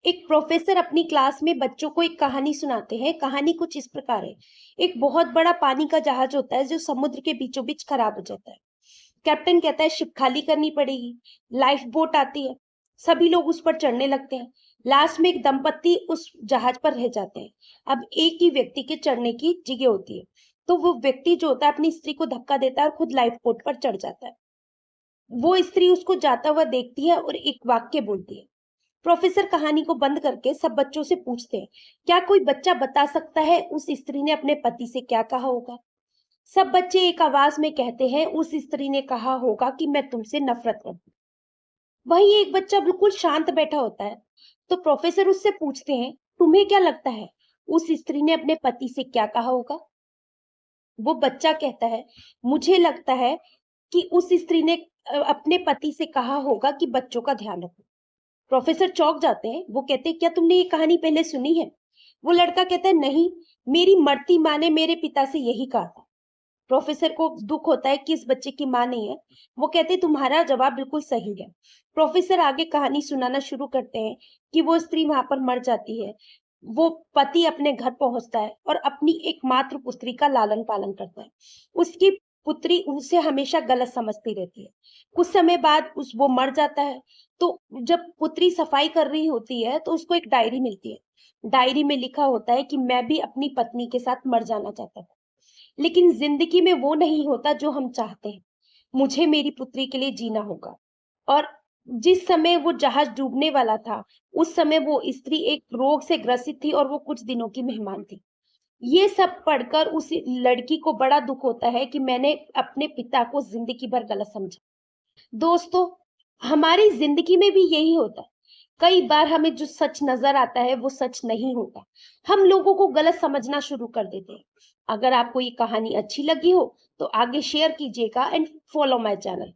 एक प्रोफेसर अपनी क्लास में बच्चों को एक कहानी सुनाते हैं। कहानी कुछ इस प्रकार है। एक बहुत बड़ा पानी का जहाज होता है जो समुद्र के बीचों बीच खराब हो जाता है। कैप्टन कहता है शिप खाली करनी पड़ेगी। लाइफ बोट आती है। सभी लोग उस पर चढ़ने लगते हैं। लास्ट में एक दंपत्ति उस जहाज पर रह जाते हैं। अब एक ही व्यक्ति के चढ़ने की जगह होती है। तो वो व्यक्ति जो होता है अपनी स्त्री को धक्का देता है और खुद लाइफ बोट पर चढ़ जाता है। वो स्त्री उसको जाता हुआ देखती है और एक वाक्य बोलती है। प्रोफेसर कहानी को बंद करके सब बच्चों से पूछते हैं, क्या कोई बच्चा बता सकता है उस स्त्री ने अपने पति से क्या कहा होगा? सब बच्चे एक आवाज में कहते हैं, उस स्त्री ने कहा होगा कि मैं तुमसे नफरत करती हूँ। वहीं एक बच्चा बिल्कुल शांत बैठा होता है। तो प्रोफेसर उससे पूछते हैं, तुम्हें क्या लगता है उस स्त्री ने अपने पति से क्या कहा होगा? वो बच्चा कहता है, मुझे लगता है कि उस स्त्री ने अपने पति से कहा होगा कि बच्चों का ध्यान रखो। प्रोफेसर चौंक जाते हैं। वो कहते हैं, क्या तुमने ये कहानी पहले सुनी है? वो लड़का कहता है, नहीं, मेरी मरती माँ ने मेरे पिता से यही कहा था। प्रोफेसर को दुख होता है कि इस बच्चे की माँ नहीं है। वो कहते हैं, तुम्हारा जवाब बिल्कुल सही है। प्रोफेसर आगे कहानी सुनाना शुरू करते हैं कि वो स्त्री वहां पर मर जाती है। वो पति अपने घर पहुंचता है और अपनी एकमात्र पुत्री का लालन पालन करता है। उसकी पुत्री उसे हमेशा गलत समझती रहती है। कुछ समय बाद उस वो मर जाता है। तो जब पुत्री सफाई कर रही होती है तो उसको एक डायरी मिलती है। डायरी में लिखा होता है कि मैं भी अपनी पत्नी के साथ मर जाना चाहता था, लेकिन जिंदगी में वो नहीं होता जो हम चाहते हैं। मुझे मेरी पुत्री के लिए जीना होगा। और जिस समय वो जहाज डूबने वाला था, उस समय वो स्त्री एक रोग से ग्रसित थी और वो कुछ दिनों की मेहमान थी। ये सब पढ़कर उस लड़की को बड़ा दुख होता है कि मैंने अपने पिता को जिंदगी भर गलत समझा। दोस्तों, हमारी जिंदगी में भी यही होता है। कई बार हमें जो सच नजर आता है वो सच नहीं होता। हम लोगों को गलत समझना शुरू कर देते हैं। अगर आपको ये कहानी अच्छी लगी हो तो आगे शेयर कीजिएगा एंड फॉलो माय चैनल।